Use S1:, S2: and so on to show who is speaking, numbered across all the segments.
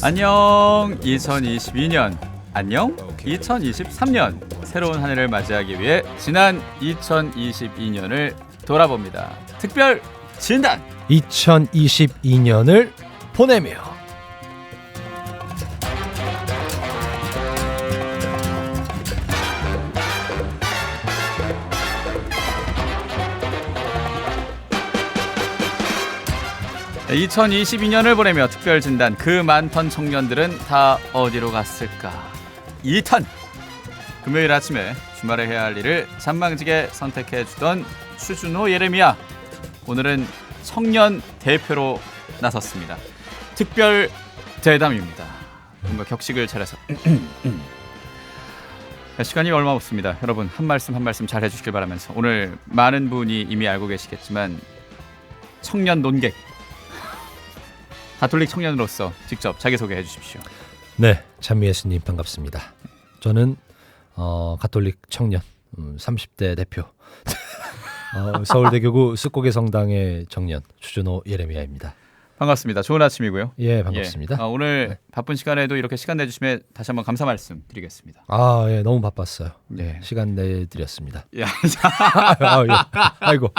S1: 안녕 2022년 안녕 2023년 새로운 한 해를 맞이하기 위해 지난 2022년을 돌아봅니다. 특별 진단
S2: 2022년을 보내며
S1: 네, 2022년을 보내며 특별 진단 그 많던 청년들은 다 어디로 갔을까? 2탄 금요일 아침에 주말에 해야 할 일을 잔망지게 선택해주던 추준호 예레미야 오늘은 청년 대표로 나섰습니다. 특별 대담입니다. 뭔가 격식을 차려서 시간이 얼마 없습니다. 여러분 한 말씀 잘 해주시길 바라면서 오늘 많은 분이 이미 알고 계시겠지만 청년 논객 가톨릭 청년으로서 직접 자기소개해 주십시오.
S2: 네, 찬미 예수님 반갑습니다. 저는 가톨릭 청년 30대 대표 서울대교구 습곡의 성당의 청년 추준호 예레미야입니다.
S1: 반갑습니다. 좋은 아침이고요.
S2: 예, 반갑습니다.
S1: 예. 오늘
S2: 네.
S1: 바쁜 시간에도 이렇게 시간 내주시면 다시 한번 감사 말씀 드리겠습니다.
S2: 아, 예, 너무 바빴어요.
S1: 네.
S2: 시간 내드렸습니다.
S1: 야,
S2: 아이고.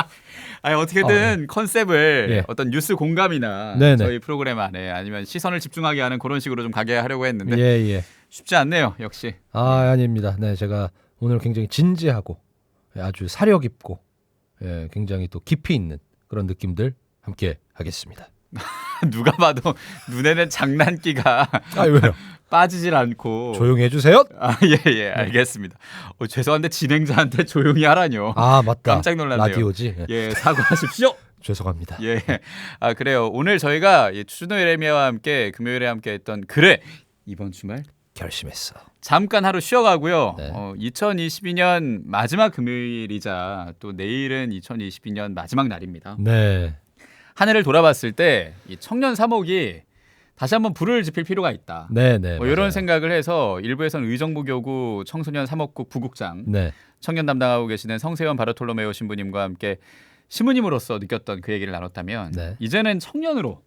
S1: 아니, 어떻게든 컨셉을
S2: 예.
S1: 어떤 뉴스 공감이나
S2: 네네.
S1: 저희 프로그램 안에 아니면 시선을 집중하게 하는 그런 식으로 좀 가게 하려고 했는데
S2: 예.
S1: 쉽지 않네요. 역시.
S2: 아닙니다. 네, 제가 오늘 굉장히 진지하고 아주 사려 깊고 굉장히 또 깊이 있는 그런 느낌들 함께 하겠습니다.
S1: 누가 봐도 눈에는 장난기가
S2: 왜요?
S1: 빠지질 않고
S2: 조용히 해주세요.
S1: 예, 알겠습니다. 죄송한데 진행자한테 조용히 하라뇨.
S2: 아, 맞다.
S1: 깜짝 놀랐네요.
S2: 라디오지.
S1: 예, 사과하십시오.
S2: 죄송합니다.
S1: 예, 그래요. 오늘 저희가 추준호 예레미야와 함께 금요일에 함께했던 그래 이번 주말
S2: 결심했어.
S1: 잠깐 하루 쉬어가고요.
S2: 네.
S1: 2022년 마지막 금요일이자 또 내일은 2022년 마지막 날입니다.
S2: 네.
S1: 한 해를 돌아봤을 때 이 청년 사목이 다시 한번 불을 지필 필요가 있다.
S2: 네.
S1: 이런 생각을 해서 일부에서는 의정부교구 청소년 사목국 부국장
S2: 네.
S1: 청년 담당하고 계시는 성세현 바르톨로메오 신부님과 함께 신부님으로서 느꼈던 그 얘기를 나눴다면
S2: 네.
S1: 이제는 청년으로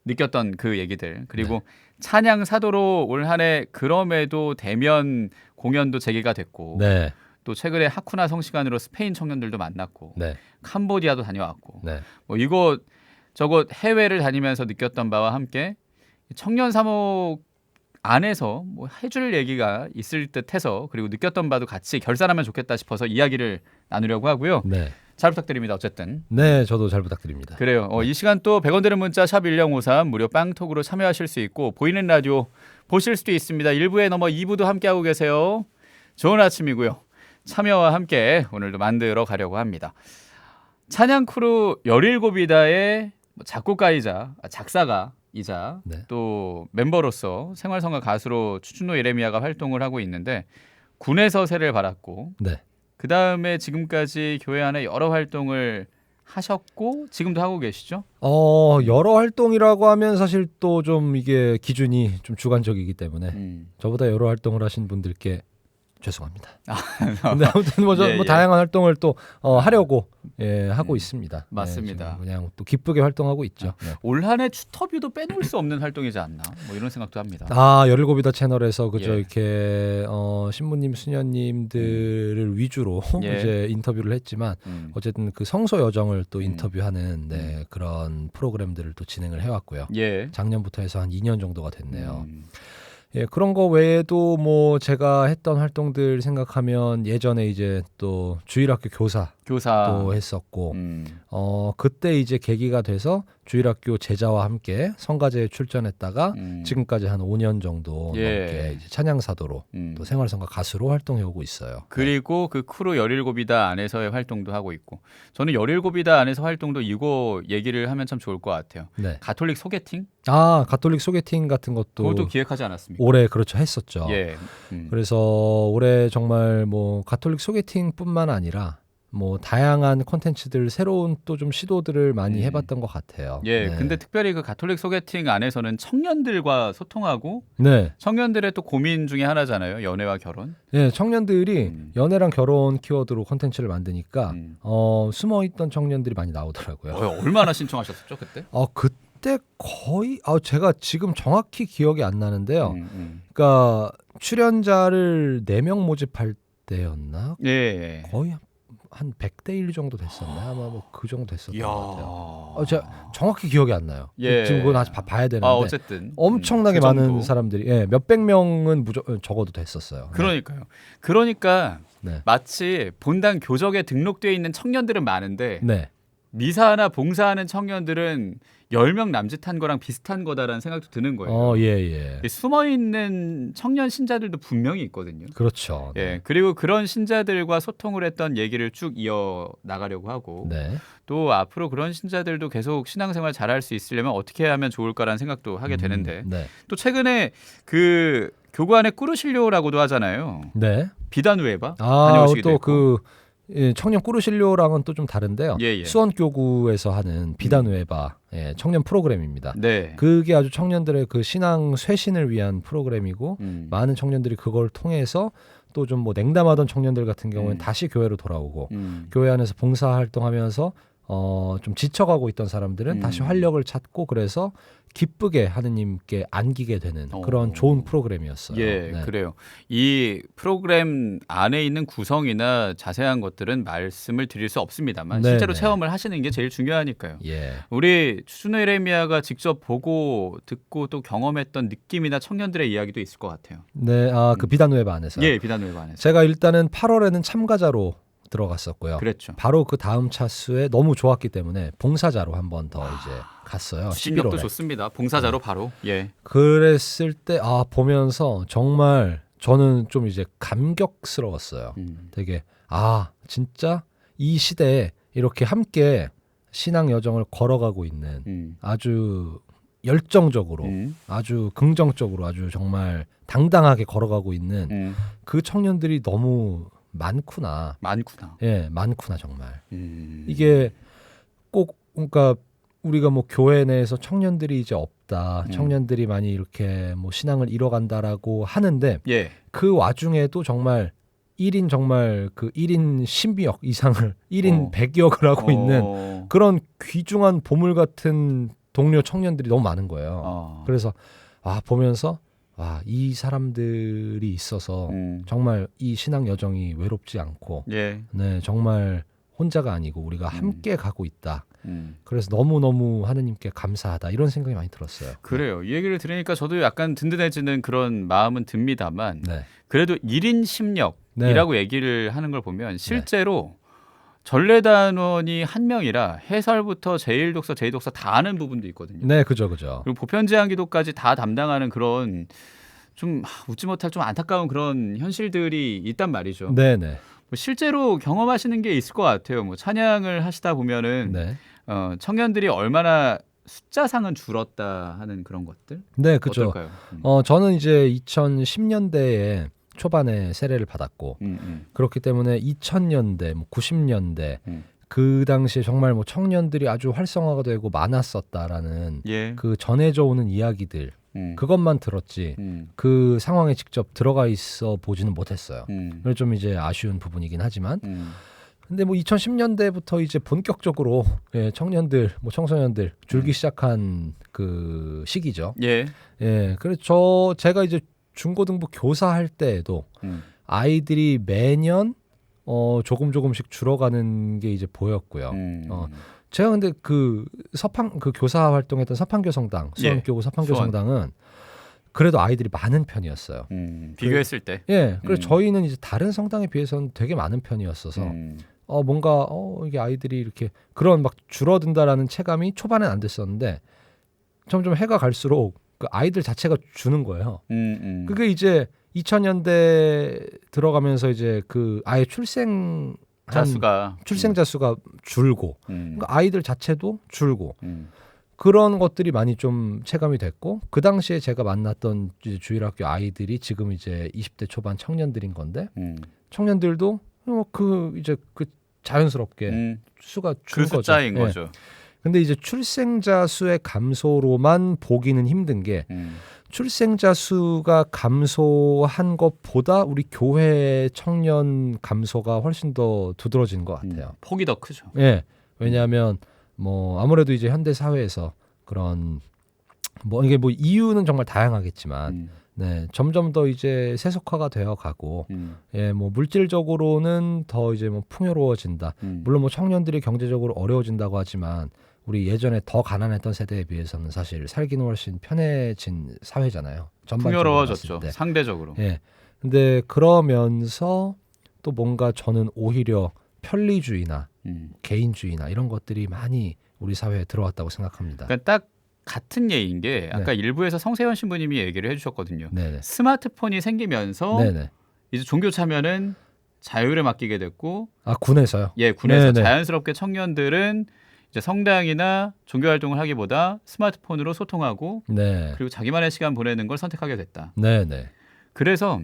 S1: 느꼈던 그 얘기들 그리고
S2: 네.
S1: 찬양 사도로 올 한 해 그럼에도 대면 공연도 재개가 됐고
S2: 네.
S1: 또 최근에 하쿠나 성시간으로 스페인 청년들도 만났고
S2: 네.
S1: 캄보디아도 다녀왔고
S2: 네.
S1: 뭐 이곳 저곳 해외를 다니면서 느꼈던 바와 함께 청년 사목 안에서 뭐 해줄 얘기가 있을 듯해서 그리고 느꼈던 바도 같이 결산하면 좋겠다 싶어서 이야기를 나누려고 하고요.
S2: 네.
S1: 잘 부탁드립니다. 어쨌든
S2: 네, 저도 잘 부탁드립니다.
S1: 그래요. 이 시간 또 100원 되는 문자 샵 1053 무료 빵톡으로 참여하실 수 있고 보이는 라디오 보실 수도 있습니다. 1부에 넘어 2부도 함께하고 계세요. 좋은 아침이고요. 참여와 함께 오늘도 만들어 가려고 합니다. 찬양 크루 17이다의 작곡가이자 작사가이자
S2: 네.
S1: 또 멤버로서 생활성가 가수로 추준호 예레미야가 활동을 하고 있는데 군에서 세를 받았고
S2: 네.
S1: 그 다음에 지금까지 교회 안에 여러 활동을 하셨고 지금도 하고 계시죠?
S2: 여러 활동이라고 하면 사실 또 좀 이게 기준이 좀 주관적이기 때문에 저보다 여러 활동을 하신 분들께 죄송합니다. 근데 아무튼
S1: 예.
S2: 다양한 활동을 또 하려고 하고 있습니다.
S1: 맞습니다.
S2: 네, 그냥 또 기쁘게 활동하고 있죠. 네.
S1: 올 한 해 추터뷰도 빼놓을 수 없는 활동이지 않나 뭐 이런 생각도 합니다.
S2: 17이다 채널에서 그저
S1: 예.
S2: 이렇게 신부님 수녀님들을 위주로
S1: 예.
S2: 이제 인터뷰를 했지만 어쨌든 그 성소 여정을 또 인터뷰하는 그런 프로그램들을 또 진행을 해왔고요.
S1: 예.
S2: 작년부터 해서 한 2년 정도가 됐네요. 예, 그런 거 외에도 뭐 제가 했던 활동들 생각하면 예전에 이제 또 주일학교 교사도 했었고 그때 이제 계기가 돼서 주일학교 제자와 함께 성가대에 출전했다가 지금까지 한 5년 정도 넘게 이제 찬양사도로 또 생활성가 가수로 활동해 오고 있어요.
S1: 그리고 그 크루 17이다 안에서의 활동도 하고 있고 저는 17이다 안에서 활동도 이거 얘기를 하면 참 좋을 것 같아요.
S2: 네.
S1: 가톨릭 소개팅?
S2: 가톨릭 소개팅 같은 것도
S1: 그것도 기획하지 않았습니까?
S2: 올해 그렇죠 했었죠.
S1: 예.
S2: 그래서 올해 정말 뭐 가톨릭 소개팅뿐만 아니라 뭐 다양한 콘텐츠들 새로운 또 좀 시도들을 많이 해봤던 것 같아요.
S1: 예,
S2: 네.
S1: 근데 특별히 그 가톨릭 소개팅 안에서는 청년들과 소통하고
S2: 네,
S1: 청년들의 또 고민 중에 하나잖아요. 연애와 결혼.
S2: 네, 청년들이 연애랑 결혼 키워드로 콘텐츠를 만드니까 숨어있던 청년들이 많이 나오더라고요.
S1: 얼마나 신청하셨었죠 그때?
S2: 그때 거의 제가 지금 정확히 기억이 안 나는데요. 그러니까 출연자를 4명 모집할 때였나?
S1: 예.
S2: 거의 한 100대 1 정도 됐었나요? 아마 뭐 그 정도 됐었던
S1: 이야.
S2: 것 같아요. 제가 정확히 기억이 안 나요.
S1: 예.
S2: 지금 그건 아직 봐야 되는데.
S1: 어쨌든
S2: 엄청나게
S1: 그
S2: 많은
S1: 정도.
S2: 사람들이 몇백 명은 적어도 됐었어요.
S1: 그러니까요. 그러니까
S2: 네.
S1: 마치 본당 교적에 등록되어 있는 청년들은 많은데
S2: 네.
S1: 미사나 봉사하는 청년들은 10명 남짓한 거랑 비슷한 거다라는 생각도 드는 거예요.
S2: 예.
S1: 숨어 있는 청년 신자들도 분명히 있거든요.
S2: 그렇죠. 네.
S1: 예, 그리고 그런 신자들과 소통을 했던 얘기를 쭉 이어 나가려고 하고
S2: 네.
S1: 또 앞으로 그런 신자들도 계속 신앙생활 잘할 수 있으려면 어떻게 하면 좋을까라는 생각도 하게 되는데
S2: 네.
S1: 또 최근에 그 교관의 꾸르실료라고도 하잖아요.
S2: 네.
S1: 비단우에바 다녀오시기도
S2: 또
S1: 했고.
S2: 청년 꾸르실료랑은 또 좀 다른데요.
S1: 예.
S2: 수원교구에서 하는 비단우에바 청년 프로그램입니다.
S1: 네.
S2: 그게 아주 청년들의 그 신앙 쇄신을 위한 프로그램이고 많은 청년들이 그걸 통해서 또 좀 뭐 냉담하던 청년들 같은 경우는 다시 교회로 돌아오고 교회 안에서 봉사 활동하면서 좀 지쳐가고 있던 사람들은 다시 활력을 찾고 그래서 기쁘게 하느님께 안기게 되는 그런 좋은 프로그램이었어요.
S1: 예,
S2: 네.
S1: 그래요. 이 프로그램 안에 있는 구성이나 자세한 것들은 말씀을 드릴 수 없습니다만 실제로 체험을 하시는 게 제일 중요하니까요.
S2: 예.
S1: 우리 추순호 예레미야가 직접 보고 듣고 또 경험했던 느낌이나 청년들의 이야기도 있을 것 같아요.
S2: 네, 그 비단우에바 안에서.
S1: 예, 비단우에바 안에서.
S2: 제가 일단은 8월에는 참가자로 들어갔었고요.
S1: 그랬죠.
S2: 바로 그 다음 차수에 너무 좋았기 때문에 봉사자로 한 번 더 이제 갔어요.
S1: 신력도
S2: 11월에.
S1: 좋습니다. 봉사자로 바로. 예.
S2: 그랬을 때 보면서 정말 저는 좀 이제 감격스러웠어요. 되게 진짜 이 시대에 이렇게 함께 신앙 여정을 걸어가고 있는 아주 열정적으로 아주 긍정적으로 아주 정말 당당하게 걸어가고 있는 그 청년들이 너무 많구나. 예, 많구나 정말. 이게 꼭 그러니까 우리가 뭐 교회 내에서 청년들이 이제 없다. 청년들이 많이 이렇게 뭐 신앙을 잃어간다라고 하는데 그 와중에도 정말 1인 정말 그 1인 신비역 이상을 1인 100역을 하고 있는 그런 귀중한 보물 같은 동료 청년들이 너무 많은 거예요. 그래서 보면서 이 사람들이 있어서 정말 이 신앙 여정이 외롭지 않고 네, 정말 혼자가 아니고 우리가 함께 가고 있다. 그래서 너무너무 하느님께 감사하다 이런 생각이 많이 들었어요.
S1: 그래요. 이 얘기를 들으니까 저도 약간 든든해지는 그런 마음은 듭니다만 그래도 1인 10역이라고 얘기를 하는 걸 보면 실제로 전례단원이 한 명이라 해설부터 제1독서, 제2독서 다 아는 부분도 있거든요.
S2: 네, 그죠.
S1: 그리고 보편제한기도까지 다 담당하는 그런 좀 웃지 못할 좀 안타까운 그런 현실들이 있단 말이죠.
S2: 네네.
S1: 뭐 실제로 경험하시는 게 있을 것 같아요. 뭐 찬양을 하시다 보면은 청년들이 얼마나 숫자상은 줄었다 하는 그런 것들.
S2: 네, 그죠.
S1: 어떨까요?
S2: 저는 이제 2010년대에 초반에 세례를 받았고 그렇기 때문에 2000년대, 90년대 그 당시에 정말 뭐 청년들이 아주 활성화가 되고 많았었다라는 그 전해져 오는 이야기들 그것만 들었지 그 상황에 직접 들어가 있어 보지는 못했어요. 그래서 좀 이제 아쉬운 부분이긴 하지만 근데 뭐 2010년대부터 이제 본격적으로 청년들, 청소년들 줄기 시작한 그 시기죠. 그래서 제가 이제 중고등부 교사할 때에도 아이들이 매년 조금씩 줄어가는 게 이제 보였고요. 제가 근데 그 교사 활동했던 서판교성당, 수원교구 서판교성당은 그래도 아이들이 많은 편이었어요.
S1: 비교했을 때.
S2: 그래서 저희는 이제 다른 성당에 비해서는 되게 많은 편이었어서 뭔가 이게 아이들이 이렇게 그런 막 줄어든다라는 체감이 초반엔 안 됐었는데 점점 해가 갈수록 그 아이들 자체가 주는 거예요. 그게 이제 2000년대 들어가면서 이제 그 아예 출생자 수가 줄고 그러니까 아이들 자체도 줄고 그런 것들이 많이 좀 체감이 됐고 그 당시에 제가 만났던 이제 주일학교 아이들이 지금 이제 20대 초반 청년들인 건데 청년들도 이제 그 자연스럽게 수가 준
S1: 그 숫자인 거죠.
S2: 근데 이제 출생자 수의 감소로만 보기는 힘든 게 출생자 수가 감소한 것보다 우리 교회 청년 감소가 훨씬 더 두드러진 것 같아요.
S1: 폭이 더 크죠.
S2: 왜냐하면 뭐 아무래도 이제 현대 사회에서 그런 뭐 이게 뭐 이유는 정말 다양하겠지만 네, 점점 더 이제 세속화가 되어 가고 예, 뭐 물질적으로는 더 이제 뭐 풍요로워진다. 물론 뭐 청년들이 경제적으로 어려워진다고 하지만 우리 예전에 더 가난했던 세대에 비해서는 사실 살기는 훨씬 편해진 사회잖아요.
S1: 풍요로워졌죠. 상대적으로.
S2: 예. 근데 그러면서 또 뭔가 저는 오히려 편리주의나 개인주의나 이런 것들이 많이 우리 사회에 들어왔다고 생각합니다.
S1: 그러니까 딱 같은 예인 게 아까 일부에서 성세현 신부님이 얘기를 해주셨거든요.
S2: 네네.
S1: 스마트폰이 생기면서
S2: 네네.
S1: 이제 종교 참여는 자율에 맡기게 됐고,
S2: 군에서요?
S1: 예, 군에서
S2: 네네.
S1: 자연스럽게 청년들은 이제 성당이나 종교 활동을 하기보다 스마트폰으로 소통하고,
S2: 네.
S1: 그리고 자기만의 시간 보내는 걸 선택하게 됐다.
S2: 네네.
S1: 그래서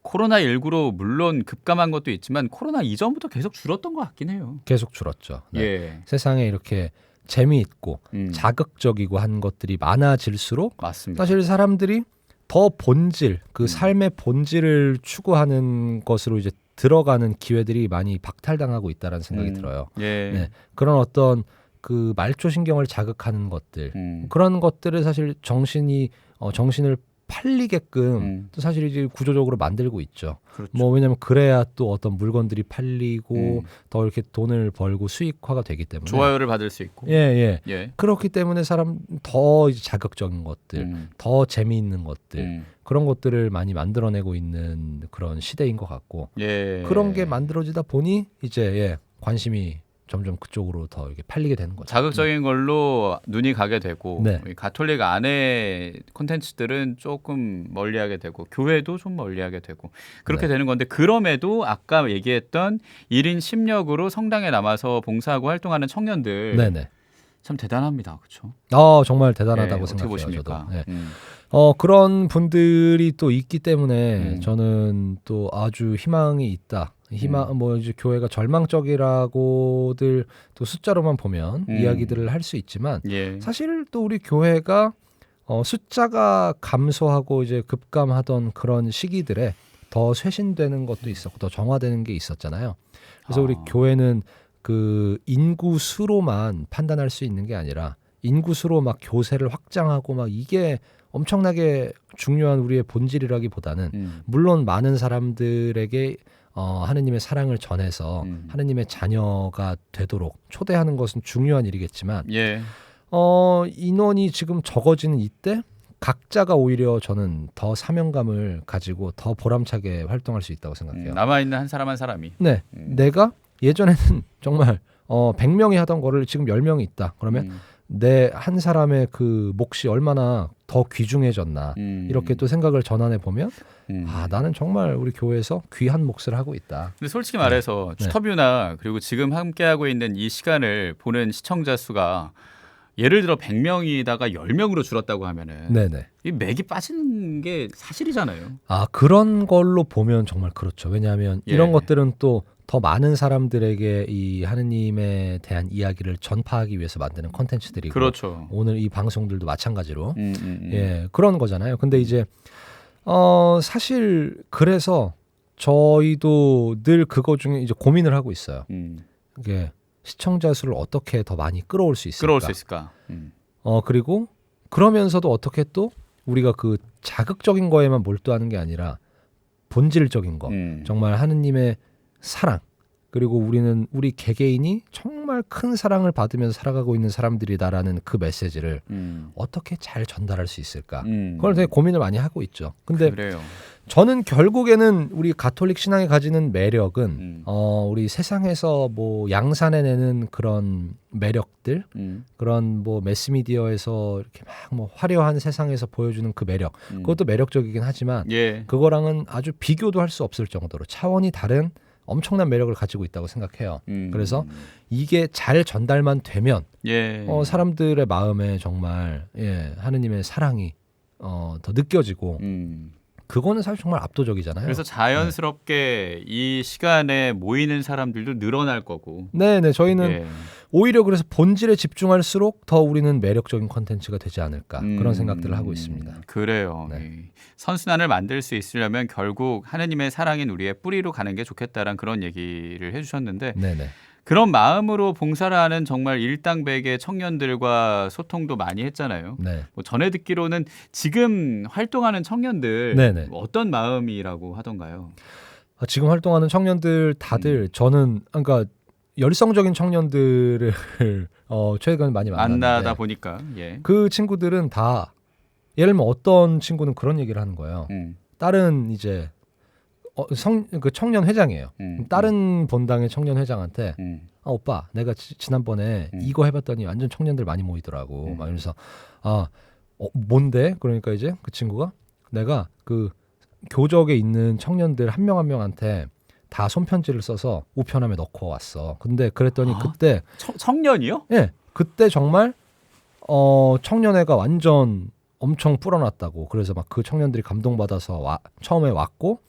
S1: 코로나19로 물론 급감한 것도 있지만 코로나 이전부터 계속 줄었던 것 같긴 해요.
S2: 계속 줄었죠. 네.
S1: 예.
S2: 세상에 이렇게 재미있고 자극적이고 한 것들이 많아질수록
S1: 맞습니다.
S2: 사실 사람들이 더 본질, 그 삶의 본질을 추구하는 것으로 이제 들어가는 기회들이 많이 박탈당하고 있다는 생각이 들어요.
S1: 예.
S2: 네. 그런 어떤 그 말초신경을 자극하는 것들, 그런 것들을 사실 정신을 팔리게끔 또 사실 이제 구조적으로 만들고 있죠.
S1: 그렇죠.
S2: 뭐 왜냐하면 그래야 또 어떤 물건들이 팔리고 더 이렇게 돈을 벌고 수익화가 되기 때문에
S1: 좋아요를 받을 수 있고.
S2: 예.
S1: 예.
S2: 그렇기 때문에 사람 더 이제 자극적인 것들, 더 재미있는 것들 그런 것들을 많이 만들어내고 있는 그런 시대인 것 같고
S1: 예.
S2: 그런 게 만들어지다 보니 이제 관심이 점점 그쪽으로 더 이렇게 팔리게 되는 거죠.
S1: 자극적인 걸로 눈이 가게 되고
S2: 네.
S1: 가톨릭 안에 콘텐츠들은 조금 멀리하게 되고 교회도 좀 멀리하게 되고 그렇게 되는 건데 그럼에도 아까 얘기했던 1인 10역으로 성당에 남아서 봉사하고 활동하는 청년들
S2: 네네.
S1: 참 대단합니다. 그렇죠?
S2: 정말 대단하다고
S1: 네,
S2: 생각해요.
S1: 보십니까?
S2: 저도. 네. 그런 분들이 또 있기 때문에 저는 또 아주 희망이 있다. 뭐 이제 교회가 절망적이라고들 또 숫자로만 보면 이야기들을 할 수 있지만 사실 또 우리 교회가 숫자가 감소하고 이제 급감하던 그런 시기들에 더 쇄신되는 것도 있었고 더 정화되는 게 있었잖아요. 그래서 우리 교회는 그 인구 수로만 판단할 수 있는 게 아니라 인구 수로 막 교세를 확장하고 막 이게 엄청나게 중요한 우리의 본질이라기보다는 물론 많은 사람들에게 하느님의 사랑을 전해서 하느님의 자녀가 되도록 초대하는 것은 중요한 일이겠지만 인원이 지금 적어지는 이때 각자가 오히려 저는 더 사명감을 가지고 더 보람차게 활동할 수 있다고 생각해요.
S1: 남아있는 한 사람 한 사람이.
S2: 네. 내가 예전에는 정말 100명이 하던 거를 지금 10명이 있다. 그러면 내 한 사람의 그 몫이 얼마나 더 귀중해졌나 이렇게 또 생각을 전환해 보면 나는 정말 우리 교회에서 귀한 몫을 하고 있다.
S1: 근데 솔직히 말해서 주터뷰나 그리고 지금 함께하고 있는 이 시간을 보는 시청자 수가 예를 들어 100명이다가 10명으로 줄었다고 하면은
S2: 네네.
S1: 이 맥이 빠지는 게 사실이잖아요.
S2: 그런 걸로 보면 정말 그렇죠. 왜냐하면 이런 것들은 또 더 많은 사람들에게 이 하느님에 대한 이야기를 전파하기 위해서 만드는 콘텐츠들이고
S1: 그렇죠.
S2: 오늘 이 방송들도 마찬가지로 그런 거잖아요. 근데 이제 사실 그래서 저희도 늘 그거 중에 이제 고민을 하고 있어요. 이게 시청자 수를 어떻게 더 많이 끌어올 수 있을까? 그리고 그러면서도 어떻게 또 우리가 그 자극적인 거에만 몰두하는 게 아니라 본질적인 거, 정말 하느님의 사랑, 그리고 우리 개개인이 정말 큰 사랑을 받으면서 살아가고 있는 사람들이다라는 그 메시지를 어떻게 잘 전달할 수 있을까? 그걸 되게 고민을 많이 하고 있죠. 근데
S1: 그래요.
S2: 저는 결국에는 우리 가톨릭 신앙이 가지는 매력은 우리 세상에서 뭐 양산해내는 그런 매력들, 그런 뭐 매스미디어에서 이렇게 막 뭐 화려한 세상에서 보여주는 그 매력, 그것도 매력적이긴 하지만 그거랑은 아주 비교도 할 수 없을 정도로 차원이 다른 엄청난 매력을 가지고 있다고 생각해요. 그래서 이게 잘 전달만 되면 사람들의 마음에 정말 하느님의 사랑이 더 느껴지고 그거는 사실 정말 압도적이잖아요.
S1: 그래서 자연스럽게 이 시간에 모이는 사람들도 늘어날 거고.
S2: 네네. 저희는 오히려 그래서 본질에 집중할수록 더 우리는 매력적인 콘텐츠가 되지 않을까 그런 생각들을 하고 있습니다.
S1: 그래요. 네. 선순환을 만들 수 있으려면 결국 하느님의 사랑인 우리의 뿌리로 가는 게 좋겠다라는 그런 얘기를 해주셨는데
S2: 네네.
S1: 그런 마음으로 봉사를 하는 정말 일당백의 청년들과 소통도 많이 했잖아요.
S2: 네.
S1: 뭐 전에 듣기로는 지금 활동하는 청년들
S2: 네네.
S1: 어떤 마음이라고 하던가요?
S2: 지금 활동하는 청년들 다들 저는 그러니까 열성적인 청년들을 최근 많이 만났는데
S1: 만나다 보니까 예.
S2: 그 친구들은 다 예를 들면 어떤 친구는 그런 얘기를 하는 거예요. 다른 이제 그 청년 회장이에요. 다른 본당의 청년 회장한테 오빠 내가 지난번에 이거 해봤더니 완전 청년들 많이 모이더라고. 막 이러면서 뭔데? 그러니까 이제 그 친구가 내가 그 교적에 있는 청년들 한 명 한 명한테 다 손편지를 써서 우편함에 넣고 왔어. 근데 그랬더니 그때
S1: 청년이요?
S2: 예, 그때 정말 청년회가 완전 엄청 불어났다고. 그래서 막 그 청년들이 감동받아서 처음에 왔고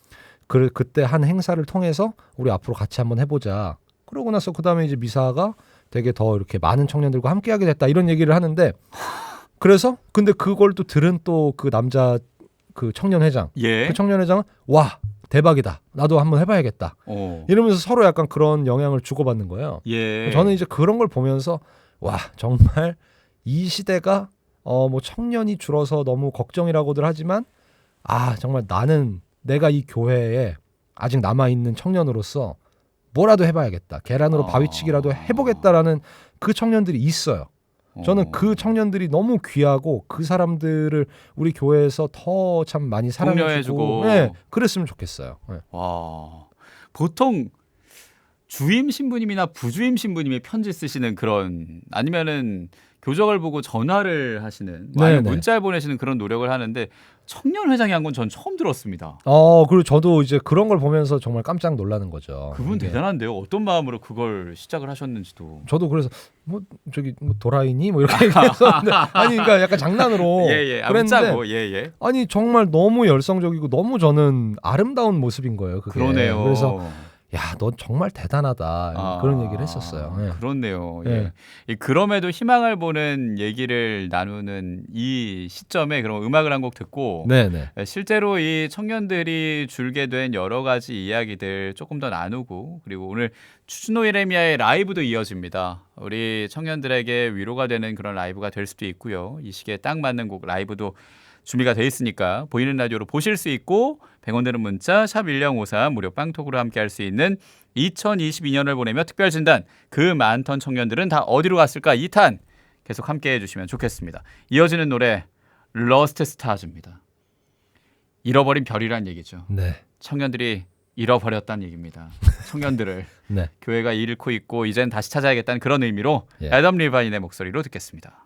S2: 그때 한 행사를 통해서 우리 앞으로 같이 한번 해보자. 그러고 나서 그다음에 이제 미사가 되게 더 이렇게 많은 청년들과 함께하게 됐다 이런 얘기를 하는데 그래서 근데 그걸 또 들은 또 그 남자 그 청년 회장
S1: 예.
S2: 그 청년 회장은 와 대박이다. 나도 한번 해봐야겠다. 이러면서 서로 약간 그런 영향을 주고받는 거예요.
S1: 예.
S2: 저는 이제 그런 걸 보면서 와 정말 이 시대가 뭐 청년이 줄어서 너무 걱정이라고들 하지만 정말 나는 내가 이 교회에 아직 남아있는 청년으로서 뭐라도 해봐야겠다. 계란으로 바위치기라도 해보겠다라는 그 청년들이 있어요. 저는 그 청년들이 너무 귀하고 그 사람들을 우리 교회에서 더 참 많이 사랑해주고 네, 그랬으면 좋겠어요. 네.
S1: 와, 보통 주임 신부님이나 부주임 신부님이 편지 쓰시는 그런 아니면은 교적을 보고 전화를 하시는 아니면 문자를 보내시는 그런 노력을 하는데 청년 회장이 한 건 전 처음 들었습니다.
S2: 그리고 저도 이제 그런 걸 보면서 정말 깜짝 놀라는 거죠.
S1: 그분 대단한데요. 어떤 마음으로 그걸 시작을 하셨는지도.
S2: 저도 그래서 뭐 도라이니 뭐 이렇게 얘기했었는데 아니 그러니까 약간 장난으로 그랬는데 아니 정말 너무 열성적이고 너무 저는 아름다운 모습인 거예요. 그게.
S1: 그러네요.
S2: 그래서 야, 너 정말 대단하다. 그런 얘기를 했었어요. 네.
S1: 그렇네요. 예. 그럼에도 희망을 보는 얘기를 나누는 이 시점에 그럼 음악을 한 곡 듣고 실제로 이 청년들이 줄게 된 여러 가지 이야기들 조금 더 나누고 그리고 오늘 추노 예레미야의 라이브도 이어집니다. 우리 청년들에게 위로가 되는 그런 라이브가 될 수도 있고요. 이 시기에 딱 맞는 곡 라이브도 준비가 돼 있으니까 보이는 라디오로 보실 수 있고 100원 되는 문자 샵 1053 무료 빵톡으로 함께할 수 있는 2022년을 보내며 특별 진단 그 많던 청년들은 다 어디로 갔을까 2탄 계속 함께해 주시면 좋겠습니다. 이어지는 노래 러스트 스타즈입니다. 잃어버린 별이란 얘기죠.
S2: 네.
S1: 청년들이 잃어버렸다는 얘기입니다. 청년들을 교회가 잃고 있고 이젠 다시 찾아야겠다는 그런 의미로 애덤 리바인의 목소리로 듣겠습니다.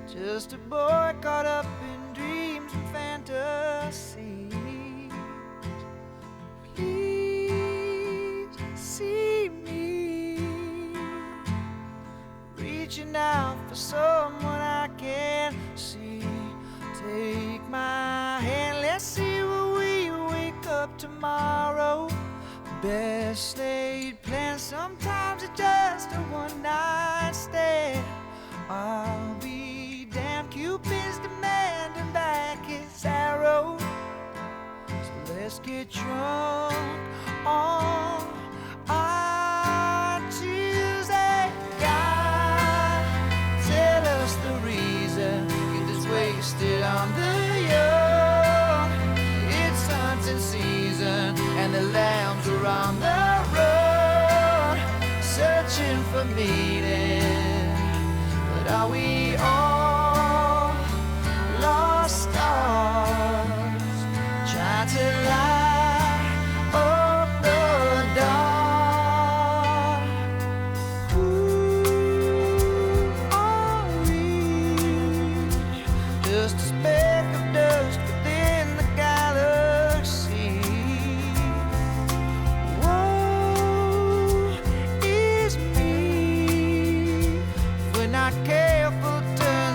S3: Just a boy caught up in dreams and fantasies. Please see me reaching out for someone I can see. Take my hand, let's see where we wake up tomorrow. Best laid plans, sometimes it's just a one-night stand. I'll be damn, Cupid's demanding back his arrow. So let's get drunk on our Tuesday. God, tell us the reason you're just wasted on the young. It's hunting season and the lambs are on the run, searching for meaning. Are we all lost stars trying to light up the dark? Who are we? Just a speck of dust within the galaxy. Woe is me. Not careful, turn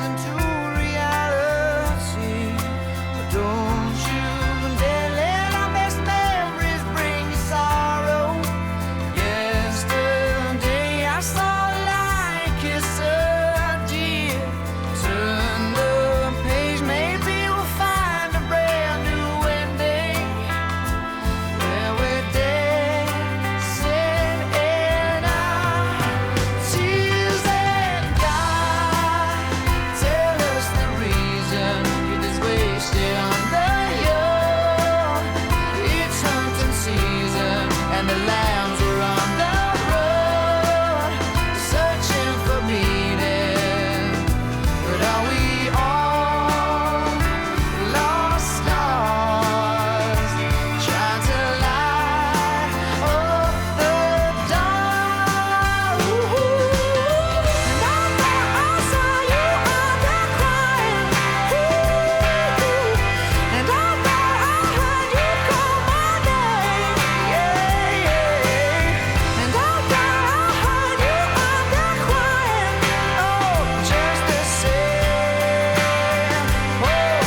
S3: and the lambs were on the road, searching for meaning. But are we all lost stars, trying to light up the dark? And I saw you out there crying, and I thought I heard you call my name, and I thought I heard you out there crying, oh, just the same, oh,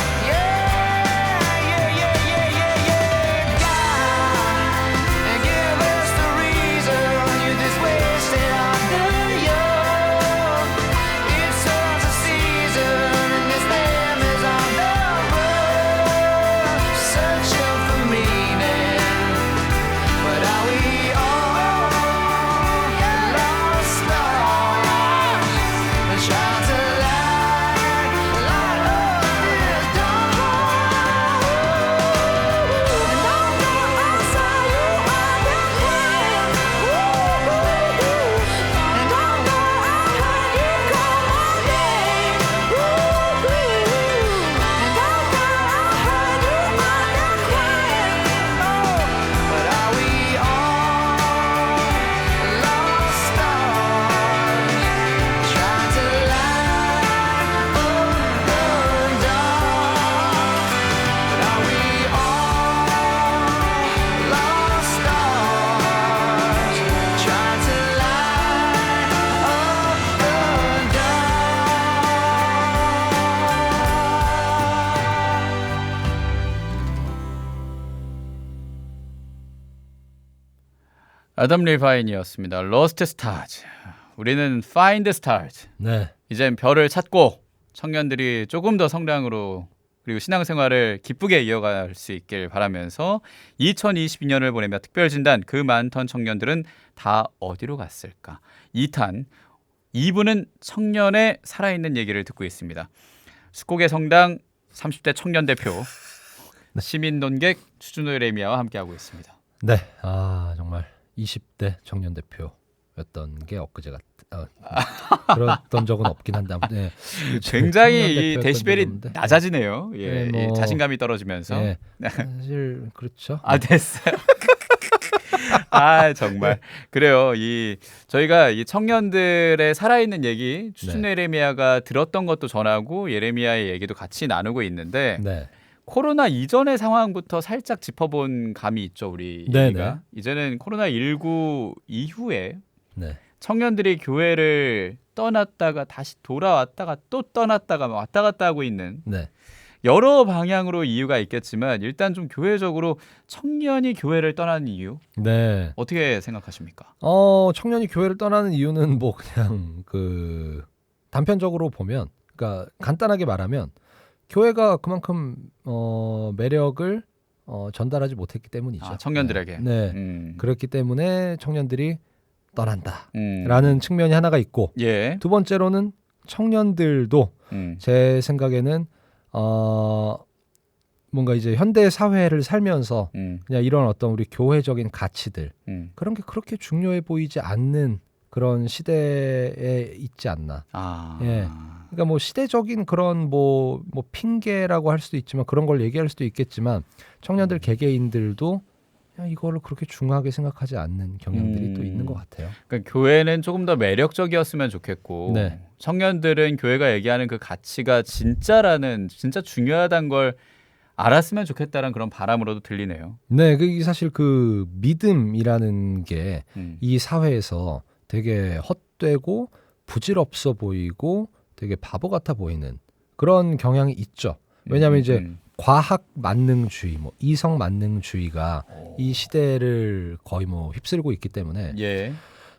S3: God, and give us the reason you're this wasted on the young. It's such a season, and this lamb is on the road, searching for meaning. But are we all lost stars, trying to light up this dark? And I saw you out there crying, and I heard you call my name, and I thought I heard you out there crying, oh, but are we all lost stars, trying to light up the dark? But are we all lost stars, trying to light up the
S1: 아담 리바인이었습니다. Lost Stars. 우리는 Find Stars.
S2: 네.
S1: 이젠 별을 찾고 청년들이 조금 더 성장으로 그리고 신앙생활을 기쁘게 이어갈 수 있길 바라면서 2022년을 보내며 특별진단 그 많던 청년들은 다 어디로 갔을까? 2탄 2부는 청년의 살아있는 얘기를 듣고 있습니다. 숙곡의 성당 30대 청년 대표 시민 논객 추준호 예레미야와 함께하고 있습니다.
S2: 네. 아, 정말 20대 청년 대표였던 게 엊그제 그랬던 적은 없긴 한데 네.
S1: 굉장히 이 데시벨이 낮아지네요. 예,
S2: 네, 뭐,
S1: 이 자신감이 떨어지면서.
S2: 네. 사실 그렇죠.
S1: 아, 됐어요. 아, 정말 그래요. 저희가 이 청년들의 살아있는 얘기 추준 예레미야가 들었던 것도 전하고 예레미야의 얘기도 같이 나누고 있는데
S2: 네.
S1: 코로나 이전의 상황부터 살짝 짚어본 감이 있죠, 우리 얘기가. 이제는 코로나19 이후에
S2: 네.
S1: 청년들이 교회를 떠났다가 다시 돌아왔다가 또 떠났다가 왔다 갔다 하고 있는 여러 방향으로 이유가 있겠지만 일단 좀 교회적으로 청년이 교회를 떠나는 이유 어떻게 생각하십니까?
S2: 청년이 교회를 떠나는 이유는 뭐 그냥 그 단편적으로 보면, 그러니까 간단하게 말하면 교회가 그만큼 매력을 전달하지 못했기 때문이죠.
S1: 아, 청년들에게.
S2: 네. 그렇기 때문에 청년들이 떠난다라는 측면이 하나가 있고, 두 번째로는 청년들도 제 생각에는 뭔가 이제 현대 사회를 살면서 그냥 이런 어떤 우리 교회적인 가치들 그런 게 그렇게 중요해 보이지 않는 그런 시대에 있지 않나. 예. 그러니까 뭐 시대적인 그런 뭐 핑계라고 할 수도 있지만 그런 걸 얘기할 수도 있겠지만 청년들 개개인들도 그냥 이거를 그렇게 중요하게 생각하지 않는 경향들이 또 있는 것 같아요.
S1: 그러니까 교회는 조금 더 매력적이었으면 좋겠고 청년들은 교회가 얘기하는 그 가치가 진짜 중요하다는 걸 알았으면 좋겠다는 그런 바람으로도 들리네요.
S2: 네, 그게 사실 그 믿음이라는 게 이 사회에서 되게 헛되고 부질없어 보이고 되게 바보 같아 보이는 그런 경향이 있죠. 왜냐하면 이제 과학 만능주의, 뭐 이성 만능주의가 이 시대를 거의 뭐 휩쓸고 있기 때문에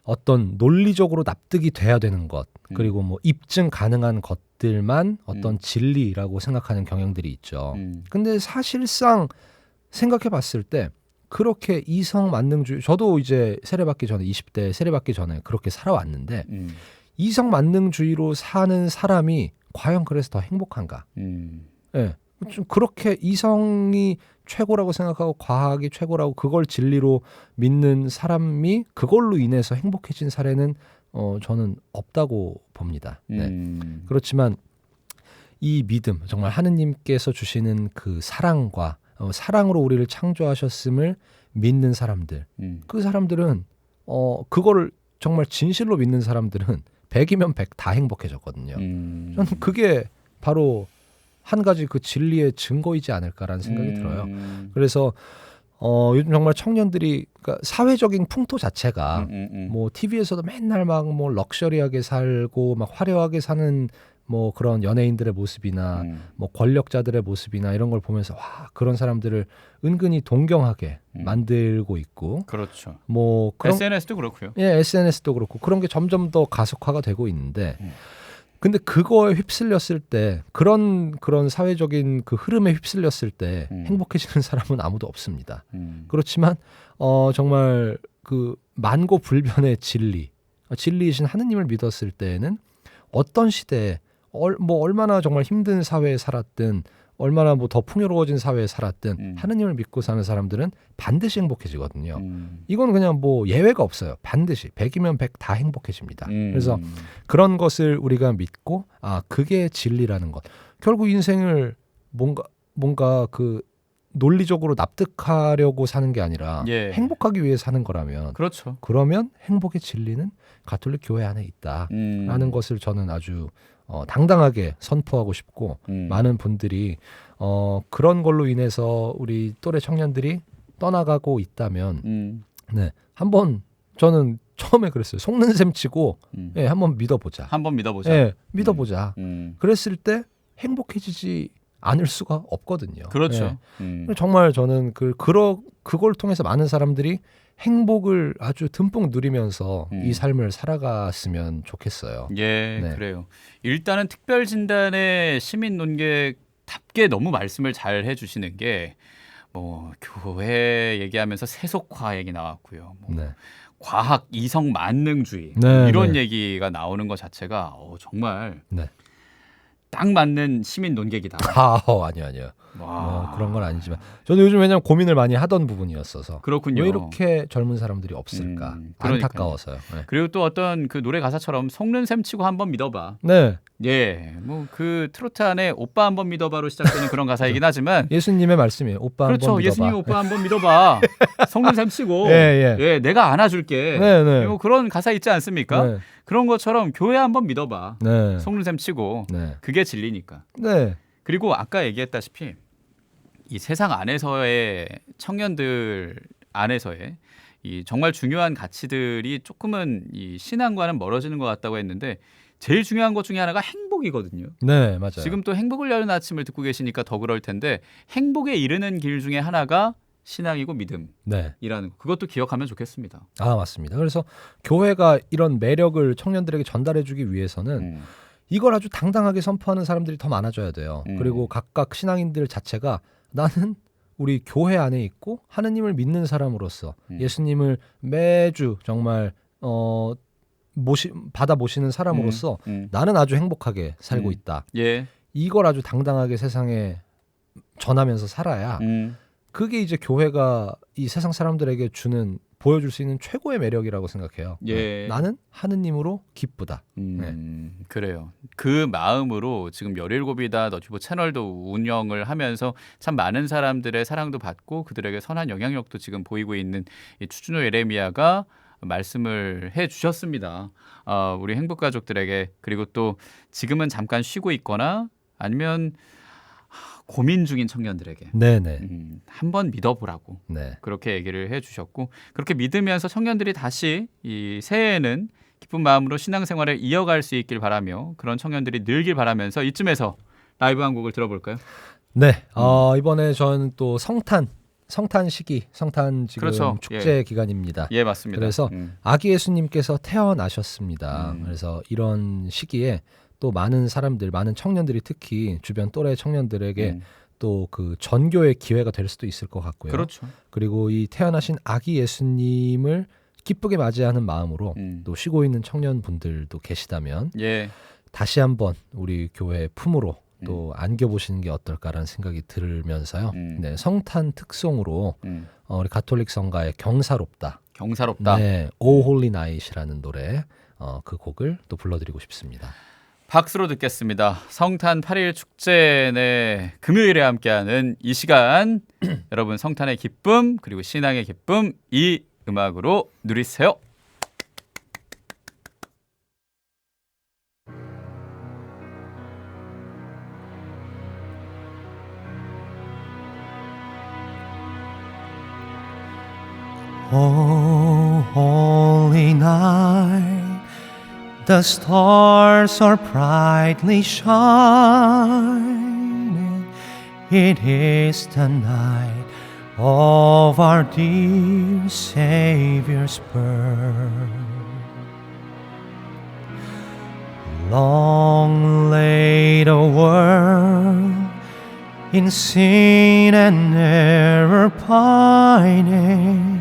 S2: 어떤 논리적으로 납득이 돼야 되는 것, 그리고 뭐 입증 가능한 것들만 어떤 진리라고 생각하는 경향들이 있죠. 근데 사실상 생각해 봤을 때 그렇게 이성 만능주의, 저도 이제 세례받기 전에 20대 세례받기 전에 그렇게 살아왔는데 이성 만능주의로 사는 사람이 과연 그래서 더 행복한가? 네. 좀 그렇게 이성이 최고라고 생각하고 과학이 최고라고 그걸 진리로 믿는 사람이 그걸로 인해서 행복해진 사례는 저는 없다고 봅니다. 네. 그렇지만 이 믿음, 정말 하느님께서 주시는 그 사랑과 사랑으로 우리를 창조하셨음을 믿는 사람들, 그 사람들은 그거를 정말 진실로 믿는 사람들은 100이면 100 다 행복해졌거든요. 저는 그게 바로 한 가지 그 진리의 증거이지 않을까라는 생각이 들어요. 그래서 요즘 정말 청년들이 그러니까 사회적인 풍토 자체가 뭐 TV에서도 맨날 막 뭐 럭셔리하게 살고 막 화려하게 사는 뭐 그런 연예인들의 모습이나 뭐 권력자들의 모습이나 이런 걸 보면서 와 그런 사람들을 은근히 동경하게 만들고 있고
S1: 그렇죠.
S2: 뭐 그런
S1: SNS도 그렇고요.
S2: 예, SNS도 그렇고 그런 게 점점 더 가속화가 되고 있는데 근데 그거에 휩쓸렸을 때 그런 사회적인 그 흐름에 휩쓸렸을 때 행복해지는 사람은 아무도 없습니다. 그렇지만 정말 그 만고불변의 진리이신 하느님을 믿었을 때에는 어떤 시대에 뭐 얼마나 정말 힘든 사회에 살았든 얼마나 뭐 더 풍요로워진 사회에 살았든 하느님을 믿고 사는 사람들은 반드시 행복해지거든요. 이건 그냥 뭐 예외가 없어요. 반드시 100이면 100 다 행복해집니다. 그래서 그런 것을 우리가 믿고 그게 진리라는 것. 결국 인생을 뭔가 그 논리적으로 납득하려고 사는 게 아니라
S1: 예.
S2: 행복하기 위해 사는 거라면
S1: 그렇죠.
S2: 그러면 행복의 진리는 가톨릭 교회 안에 있다라는 것을 저는 아주 당당하게 선포하고 싶고 많은 분들이 그런 걸로 인해서 우리 또래 청년들이 떠나가고 있다면 네, 한번 저는 처음에 그랬어요. 속는 셈 치고 예, 한번 믿어보자.
S1: 한번 믿어보자.
S2: 예, 믿어보자. 그랬을 때 행복해지지 않을 수가 없거든요.
S1: 그렇죠.
S2: 예. 정말 저는 그걸 통해서 많은 사람들이 행복을 아주 듬뿍 누리면서 이 삶을 살아갔으면 좋겠어요.
S1: 예,
S2: 네.
S1: 그래요. 일단은 특별진단의 시민 논객답게 너무 말씀을 잘 해주시는 게 뭐 교회 얘기하면서 세속화 얘기 나왔고요. 뭐
S2: 네.
S1: 과학 이성 만능주의
S2: 네,
S1: 이런
S2: 네.
S1: 얘기가 나오는 것 자체가 정말
S2: 네.
S1: 딱 맞는 시민 논객이다.
S2: 아니요.
S1: 와.
S2: 그런 건 아니지만 저도 요즘 왜냐면 고민을 많이 하던 부분이었어서
S1: 그렇군요.
S2: 왜 이렇게 젊은 사람들이 없을까
S1: 그러니까요.
S2: 안타까워서요. 네.
S1: 그리고 또 어떤 그 노래 가사처럼 속는 셈 치고 한번 믿어봐.
S2: 네.
S1: 예, 뭐 그 트로트 안에 오빠 한번 믿어봐로 시작되는 그런 가사이긴 하지만
S2: 예수님의 말씀이에요. 오빠
S1: 그렇죠.
S2: 한번 믿어봐.
S1: 예수님 오빠 한번 믿어봐. 속는 셈 치고
S2: 예.
S1: 내가 안아줄게.
S2: 네.
S1: 뭐 그런 가사 있지 않습니까?
S2: 네.
S1: 그런 것처럼 교회 한번 믿어봐.
S2: 네.
S1: 속는 셈 치고
S2: 네.
S1: 그게 진리니까.
S2: 네.
S1: 그리고 아까 얘기했다시피 이 세상 안에서의 청년들 안에서의 이 정말 중요한 가치들이 조금은 이 신앙과는 멀어지는 것 같다고 했는데 제일 중요한 것 중에 하나가 행복이거든요.
S2: 네, 맞아요.
S1: 지금 또 행복을 여는 아침을 듣고 계시니까 더 그럴 텐데 행복에 이르는 길 중에 하나가 신앙이고 믿음이라는
S2: 네.
S1: 거. 그것도 기억하면 좋겠습니다.
S2: 맞습니다. 그래서 교회가 이런 매력을 청년들에게 전달해주기 위해서는 이걸 아주 당당하게 선포하는 사람들이 더 많아져야 돼요. 그리고 각각 신앙인들 자체가 나는 우리 교회 안에 있고 하느님을 믿는 사람으로서 예수님을 매주 정말 받아 모시는 사람으로서 나는 아주 행복하게 살고 있다.
S1: 예.
S2: 이걸 아주 당당하게 세상에 전하면서 살아야 그게 이제 교회가 이 세상 사람들에게 보여줄 수 있는 최고의 매력이라고 생각해요.
S1: 예.
S2: 나는 하느님으로 기쁘다.
S1: 그래요. 그 마음으로 지금 17이다 너튜브 채널도 운영을 하면서 참 많은 사람들의 사랑도 받고 그들에게 선한 영향력도 지금 보이고 있는 이 추준호 예레미야가 말씀을 해주셨습니다. 우리 행복가족들에게 그리고 또 지금은 잠깐 쉬고 있거나 아니면 고민 중인 청년들에게
S2: 네네.
S1: 한번 믿어보라고
S2: 네.
S1: 그렇게 얘기를 해주셨고 그렇게 믿으면서 청년들이 다시 이 새해에는 기쁜 마음으로 신앙생활을 이어갈 수 있길 바라며 그런 청년들이 늘길 바라면서 이쯤에서 라이브 한 곡을 들어볼까요?
S2: 네. 이번에 저는 또 성탄 시기, 성탄 지금
S1: 그렇죠.
S2: 축제 기간입니다.
S1: 예, 맞습니다.
S2: 그래서 아기 예수님께서 태어나셨습니다. 그래서 이런 시기에 또 많은 사람들, 많은 청년들이 특히 주변 또래 청년들에게 또 그 전교의 기회가 될 수도 있을 것 같고요.
S1: 그렇죠.
S2: 그리고 이 태어나신 아기 예수님을 기쁘게 맞이하는 마음으로 또 쉬고 있는 청년분들도 계시다면
S1: 예.
S2: 다시 한번 우리 교회 품으로 또 안겨보시는 게 어떨까라는 생각이 들면서요. 네, 성탄 특송으로 우리 가톨릭 성가의 경사롭다. 네, O Holy Night이라는 노래 그 곡을 또 불러드리고 싶습니다.
S1: 박수로 듣겠습니다. 성탄 8일 축제 네, 금요일에 함께하는 이 시간 여러분 성탄의 기쁨 그리고 신앙의 기쁨 이 음악으로 누리세요.
S4: Oh, holy night, the stars are brightly shining. It is the night of our dear Savior's birth. Long lay the world in sin and error pining,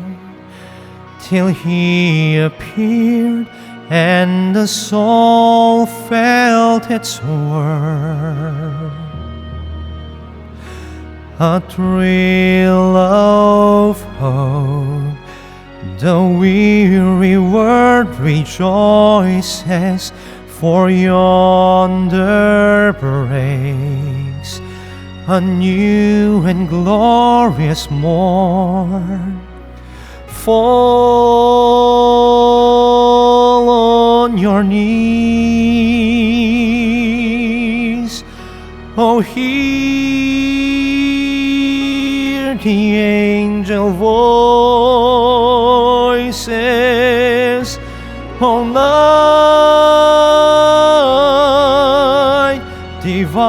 S4: till He appeared and the soul felt its worth. A thrill of hope, the weary world rejoices, for yonder breaks a new and glorious morn. Fall on your knees, oh hear the angel voices, oh night divine,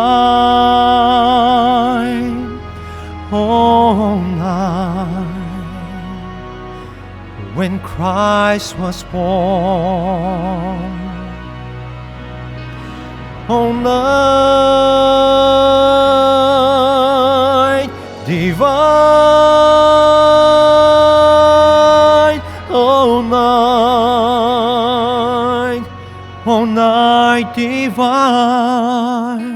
S4: oh night when Christ was born. Oh night divine, oh night divine.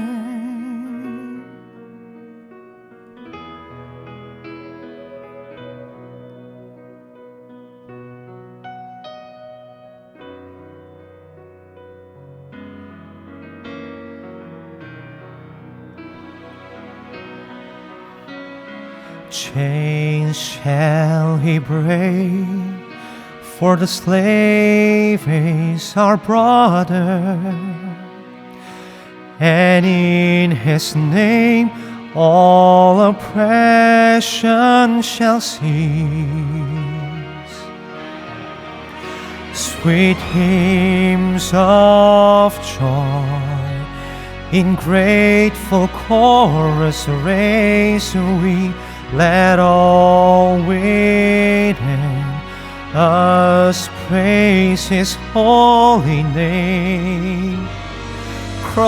S4: Chains shall He break, for the slave is our brother, and in His name all oppression shall cease. Sweet hymns of joy in grateful chorus raise we. Let all within us praise His holy name. Christ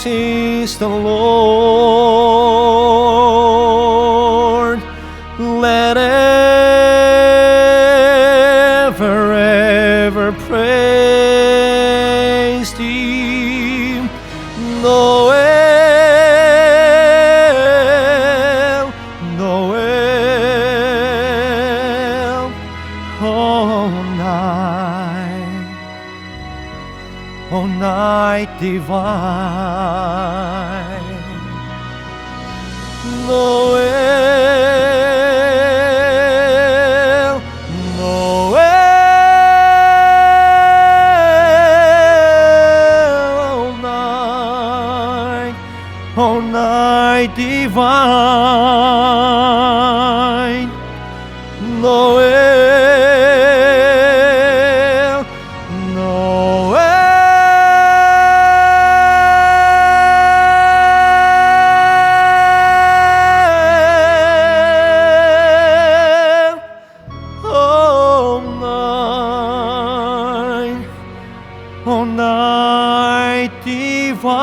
S4: is the Lord. Let ever praise Thee. Noel, Noel, oh night divine. Noel, Noel, oh night divine. Noel, Noel, oh night divine.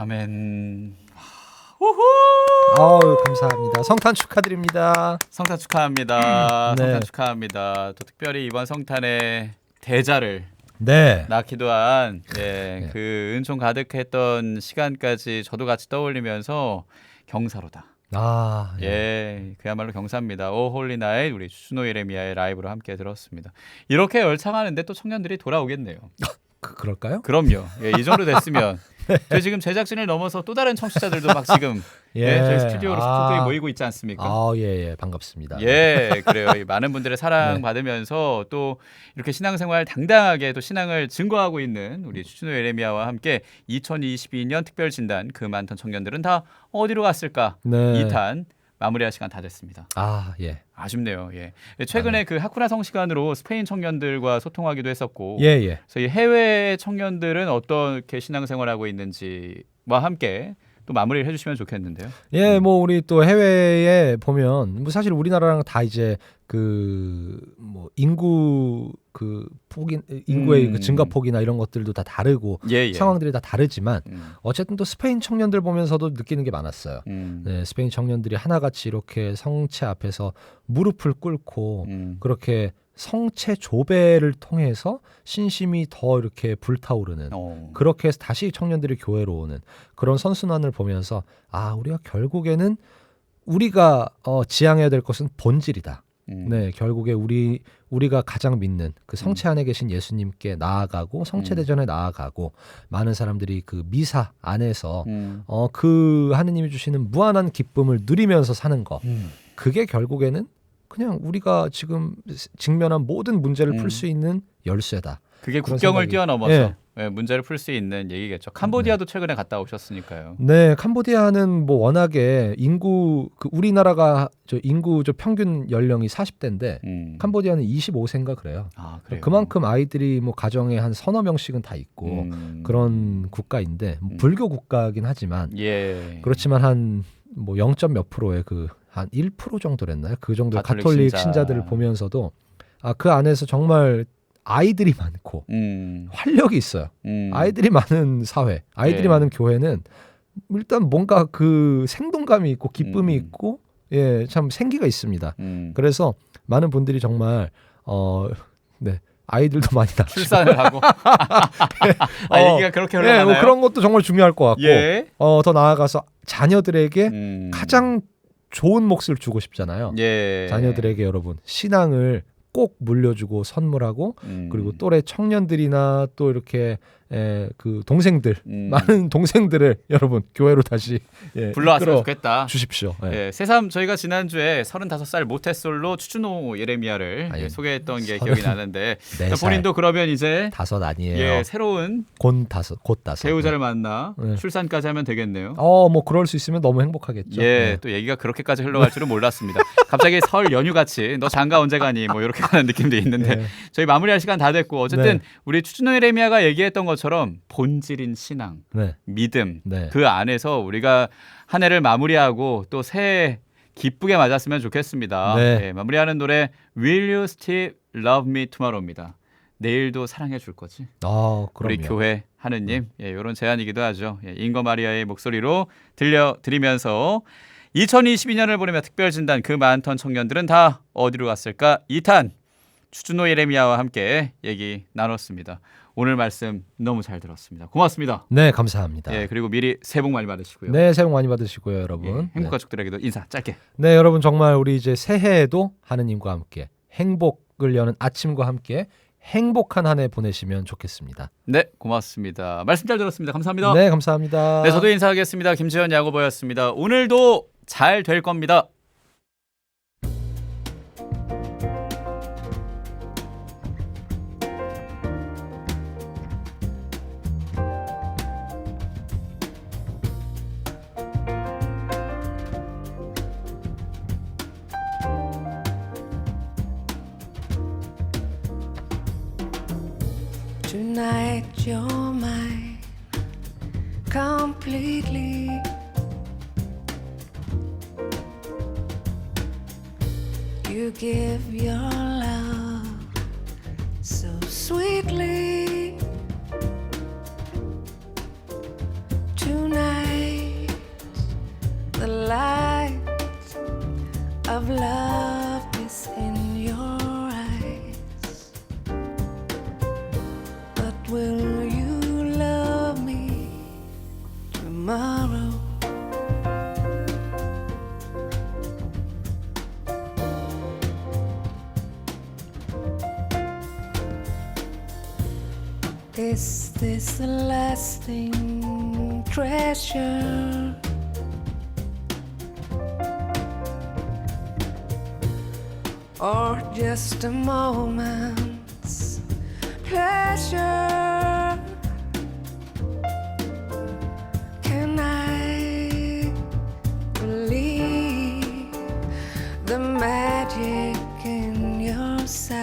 S1: 아멘.
S2: 아우 감사합니다. 성탄 축하드립니다.
S1: 성탄 축하합니다.
S2: 네.
S1: 성탄 축하합니다. 또 특별히 이번 성탄에 대자를
S2: 네.
S1: 낳기도 한 그 은총 가득했던 시간까지 저도 같이 떠올리면서 경사로다.
S2: 아,
S1: 그야말로 경사입니다. 오 홀리 나잇 우리 추노 예레미야의 라이브로 함께 들었습니다. 이렇게 열창하는데 또 청년들이 돌아오겠네요.
S2: 그럴까요?
S1: 그럼요. 이 정도 됐으면 저희 지금 제작진을 넘어서 또 다른 청취자들도 막 지금 저희 스튜디오로 속속들이 모이고 있지 않습니까?
S2: 반갑습니다.
S1: 그래요. 이 많은 분들의 사랑 받으면서 또 이렇게 신앙생활 당당하게 또 신앙을 증거하고 있는 우리 추노 예레미야와 함께 2022년 특별진단 그 많던 청년들은 다 어디로 갔을까?
S2: 네.
S1: 2탄 마무리할 시간 다 됐습니다. 아쉽네요. 최근에 그 하쿠나 성시간으로 스페인 청년들과 소통하기도 했었고 그래서 이 해외 청년들은 어떻게 신앙생활하고 있는지와 함께 또 마무리를 해주시면 좋겠는데요.
S2: 뭐 우리 또 해외에 보면 뭐 사실 우리나라랑 다 이제 그 뭐 인구 그 폭이 인구의 그 증가 폭이나 이런 것들도 다 다르고 상황들이 다 다르지만 어쨌든 또 스페인 청년들 보면서도 느끼는 게 많았어요. 스페인 청년들이 하나같이 이렇게 성체 앞에서 무릎을 꿇고 그렇게 성체 조배를 통해서 신심이 더 이렇게 불타오르는 그렇게 해서 다시 청년들이 교회로 오는 그런 선순환을 보면서 우리가 결국에는 우리가 지향해야 될 것은 본질이다. 결국에 우리가 가장 믿는 그 성체 안에 계신 예수님께 나아가고 성체대전에 나아가고 많은 사람들이 그 미사 안에서 그 하느님이 주시는 무한한 기쁨을 누리면서 사는 거 그게 결국에는 그냥 우리가 지금 직면한 모든 문제를 풀 수 있는 열쇠다.
S1: 그게 국경을 뛰어넘어서 문제를 풀 수 있는 얘기겠죠. 캄보디아도 최근에 갔다 오셨으니까요.
S2: 네, 캄보디아는 뭐 워낙에 인구 우리나라가 인구 평균 연령이 40대인데 캄보디아는 25세인가 그래요.
S1: 그래요?
S2: 그만큼 아이들이 뭐 가정에 한 서너 명씩은 다 있고 그런 국가인데 불교 국가긴 하지만 그렇지만 한 뭐 0. 몇 프로의 한 1% 정도랬나요? 그 정도 가톨릭 신자들을 보면서도 그 안에서 정말 아이들이 많고 활력이 있어요. 아이들이 많은 사회, 아이들이 많은 교회는 일단 뭔가 그 생동감이 있고 기쁨이 있고 참 생기가 있습니다. 그래서 많은 분들이 정말 아이들도 많이 낳고
S1: 출산을 하고 얘기가 그렇게 흘러가나요?
S2: 뭐 그런 것도 정말 중요할 것 같고 더 나아가서 자녀들에게 가장 좋은 몫을 주고 싶잖아요. 자녀들에게 여러분 신앙을 꼭 물려주고 선물하고 그리고 또래 청년들이나 또 이렇게 그 동생들 많은 동생들을 여러분 교회로 다시
S1: 불러왔으면 좋겠다.
S2: 주십시오.
S1: 새삼 저희가 지난주에 35살 모태솔로 추노 예레미야를 소개했던 게 기억이 나는데 본인도 그러면 이제
S2: 5 아니에요.
S1: 새로운
S2: 곧 5
S1: 배우자를 만나 출산까지 하면 되겠네요.
S2: 뭐 그럴 수 있으면 너무 행복하겠죠.
S1: 또 얘기가 그렇게까지 흘러갈 줄은 몰랐습니다. 갑자기 설 연휴 같이 너 장가 언제 가니 뭐 이렇게 가는 느낌도 있는데 저희 마무리할 시간 다 됐고 어쨌든 우리 추노 예레미야가 얘기했던 것처럼 본질인 신앙, 믿음 그 안에서 우리가 한 해를 마무리하고 또 새해 기쁘게 맞았으면 좋겠습니다. 마무리하는 노래 Will You Still Love Me Tomorrow입니다. 내일도 사랑해 줄 거지? 우리 교회 하느님 이런 제안이기도 하죠. 잉거 마리아의 목소리로 들려드리면서 2022년을 보내며 특별진단 그 많던 청년들은 다 어디로 갔을까? 2탄 추노 예레미야와 함께 얘기 나눴습니다. 오늘 말씀 너무 잘 들었습니다. 고맙습니다.
S2: 네, 감사합니다.
S1: 그리고 미리 새해 복 많이 받으시고요.
S2: 네, 새해 복 많이 받으시고요, 여러분.
S1: 행복 가족들에게도 인사 짧게.
S2: 네, 여러분 정말 우리 이제 새해에도 하느님과 함께 행복을 여는 아침과 함께 행복한 한 해 보내시면 좋겠습니다.
S1: 네, 고맙습니다. 말씀 잘 들었습니다. 감사합니다.
S2: 네, 감사합니다.
S1: 네, 저도 인사하겠습니다. 김지현 야구보였습니다. 오늘도 잘 될 겁니다.
S3: Tonight you're mine completely. You give your love so sweetly. Tonight of love is in your eyes. But will you love me tomorrow? Is this a lasting treasure? Or just a moment's pleasure? Can I believe the magic in your sight?